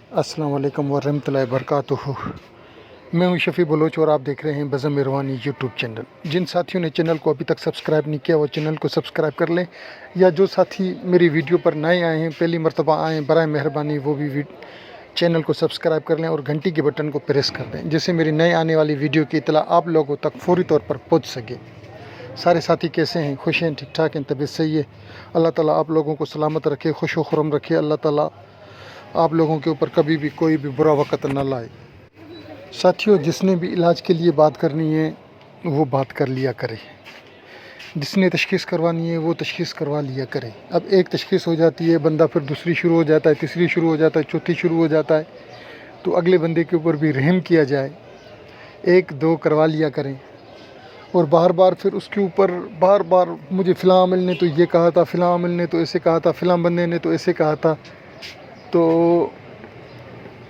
अस्सलाम वालेकुम वरहमतुल्लाहि वबरकातुहू। मैं हूं शफ़ी बलोच और आप देख रहे हैं बज़म इरवानी यूट्यूब चैनल। जिन साथियों ने चैनल को अभी तक सब्सक्राइब नहीं किया वो चैनल को सब्सक्राइब कर लें, या जो साथी मेरी वीडियो पर नए आए हैं, पहली मरतबा आए हैं, बराए मेहरबानी वो भी चैनल को सब्सक्राइब कर लें और घंटी के बटन को प्रेस कर दें, जिससे मेरी नए आने वाली वीडियो की इतला आप लोगों तक फ़ौरी तौर पर पहुँच सके। सारे साथी कैसे हैं? खुश हैं? ठीक ठाक हैं? तबीयत सही है? अल्लाह ताला आप लोगों को सलामत रखे, खुश व खुर्रम रखे। अल्लाह ताला आप लोगों के ऊपर कभी भी कोई भी बुरा वक़्त न लाए। साथियों, जिसने भी इलाज के लिए बात करनी है वो बात कर लिया करे, जिसने तशख़ीस करवानी है वो तशख़ीस करवा लिया करे। अब एक तशख़ीस हो जाती है, बंदा फिर दूसरी शुरू हो जाता है, तीसरी शुरू हो जाता है, चौथी शुरू हो जाता है, तो अगले बंदे के ऊपर भी रहम किया जाए, एक दो करवा लिया करें। और बार बार फिर उसके ऊपर बार बार मुझे फ़लाँ अमिल ने तो ये कहा था, फ़लाँ अमिल ने तो ऐसे कहा था, फ़लाँ बंदे ने तो ऐसे कहा था, तो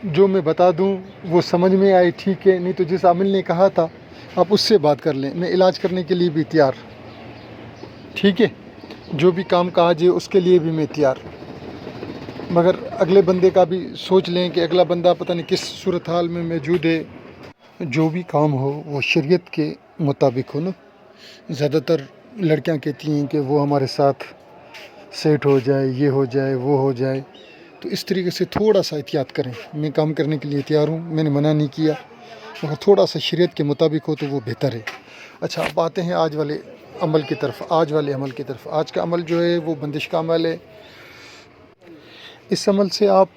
जो मैं बता दूं वो समझ में आए ठीक है, नहीं तो जिस आमिल ने कहा था आप उससे बात कर लें। मैं इलाज करने के लिए भी तैयार, ठीक है, जो भी काम कहा जाए उसके लिए भी मैं तैयार, मगर अगले बंदे का भी सोच लें कि अगला बंदा पता नहीं किस सूरत हाल में मौजूद है। जो भी काम हो वो शरीयत के मुताबिक हो ना। ज़्यादातर लड़कियां कहती हैं कि वो हमारे साथ सेट हो जाए, ये हो जाए, वो हो जाए, तो इस तरीके से थोड़ा सा एहतियात करें। मैं काम करने के लिए तैयार हूँ, मैंने मना नहीं किया, मगर थोड़ा सा शरीयत के मुताबिक हो तो वो बेहतर है। अच्छा, अब आते हैं आज वाले अमल की तरफ। आज वाले अमल की तरफ, आज का अमल जो है वो बंदिश का अमल है। इस अमल से आप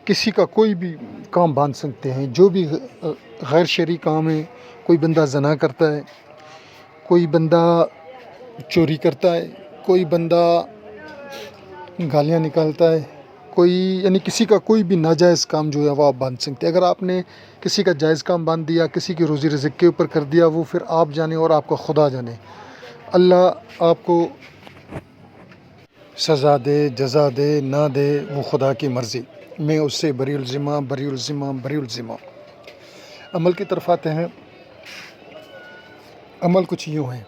किसी का कोई भी काम बांध सकते हैं, जो भी गैर शरई काम है। कोई बंदा ज़ना करता है, कोई बंदा चोरी करता है, कोई बंदा गालियाँ निकालता है, कोई यानी किसी का कोई भी नाजायज़ काम जो है वो आप बांध सकते हैं। अगर आपने किसी का जायज़ काम बांध दिया, किसी की रोज़ी रिज़्क़ के ऊपर कर दिया, वो फिर आप जाने और आपका खुदा जाने। अल्लाह आपको सज़ा दे, जज़ा दे, ना दे, वो खुदा की मर्ज़ी। मैं उससे बरीउल ज़िम्मा, बरीउल ज़िम्मा, बरीउल ज़िम्मा। अमल की तरफ आते हैं। अमल कुछ यूँ है।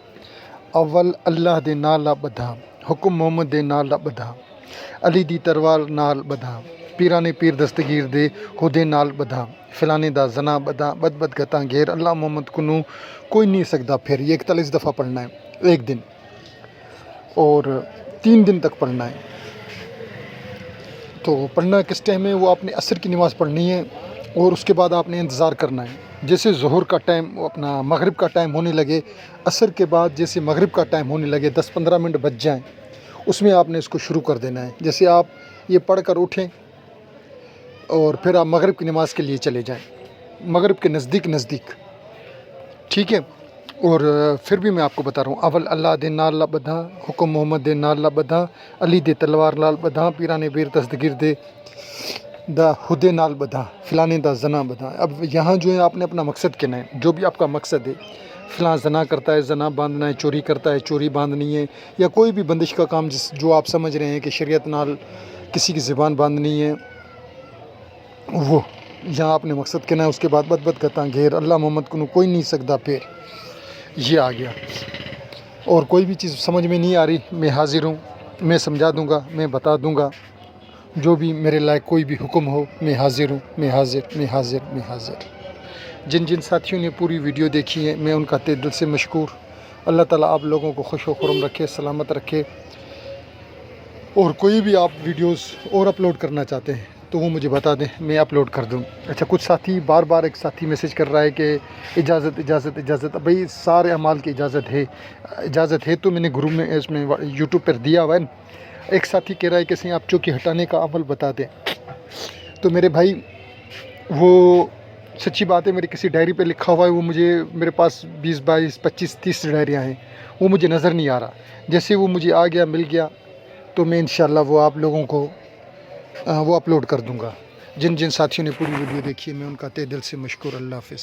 अव्वल अल्लाह दे नाल बधा, हुक्म मोहम्मद दे नाल बधा, अली दी तरवार नाल बधा, पीरा ने पीर दस्तगीर दे हुदे नाल बधा, फिलाने दा जना बधा, बद बद गता घेर, अल्लाह मोहम्मद कुनू कोई नहीं सकदा फिर। ये 41 दफ़ा पढ़ना है एक दिन, और 3 दिन तक पढ़ना है। तो पढ़ना किस टाइम है? वो आपने असर की नमाज़ पढ़नी है और उसके बाद आपने इंतज़ार करना है। जैसे ज़ोहर का टाइम अपना मगरिब का टाइम होने लगे, असर के बाद जैसे मगरिब का टाइम होने लगे, 10-15 मिनट बच जाएं, उसमें आपने इसको शुरू कर देना है। जैसे आप ये पढ़ कर उठें और फिर आप मगरिब की नमाज़ के लिए चले जाएं, मगरिब के नज़दीक, ठीक है। और फिर भी मैं आपको बता रहा हूँ। अवल अल्लाह दे नाल बधा, हुक्म मोहम्मद दे नाल बधा, अली दे तलवार नाल बधा, पीरा ने बीर दस्तगीर दे दा हुदे नाल बधा, फिलाने दा जना बधा। अब यहाँ जो है आपने अपना मकसद कहना है, जो भी आपका मकसद है। फ़लाँ जना करता है, जना बांधना है, चोरी करता है, चोरी बांधनी है, या कोई भी बंदिश का काम जो आप समझ रहे हैं कि शरीयत नाल किसी की ज़बान बांधनी है, वो यहाँ आपने मकसद कहना है। उसके बाद बद बद गता घेर, अल्लाह मोहम्मद को कोई नहीं सकता फिर, ये आ गया। और कोई भी चीज़ समझ में नहीं आ रही, मैं हाज़िर हूँ, मैं समझा दूँगा, मैं बता दूँगा। जो भी मेरे लायक कोई भी हुक्म हो, मैं हाज़िर हूँ, मैं हाज़िर, मैं हाज़िर, मैं हाज़िर। जिन जिन साथियों ने पूरी वीडियो देखी है, मैं उनका तहे दिल से मशकूर। अल्लाह ताला आप लोगों को खुश व खुर्रम रखे, सलामत रखे। और कोई भी आप वीडियोस और अपलोड करना चाहते हैं तो वो मुझे बता दें, मैं अपलोड कर दूँ। अच्छा, कुछ साथी बार बार एक साथी मैसेज कर रहा है कि इजाज़त इजाज़त इजाज़त। भाई सारे अमाल की इजाज़त है तो मैंने ग्रुप में इसमें यूट्यूब पर दिया हुआ है। एक साथी कह रहा है कि सही आप चौकी हटाने का अमल बता दें। तो मेरे भाई, वो सच्ची बात है, मेरी किसी डायरी पे लिखा हुआ है, वो मुझे मेरे पास 20, 22, 25, 30 डायरियाँ हैं, वो मुझे नज़र नहीं आ रहा। जैसे वो मुझे आ गया, मिल गया, तो मैं इंशाल्लाह वो आप लोगों को वो अपलोड कर दूँगा। जिन जिन साथियों ने पूरी वीडियो देखी है, मैं उनका तहे दिल से मशकूर। अल्लाह हाफ़िज़।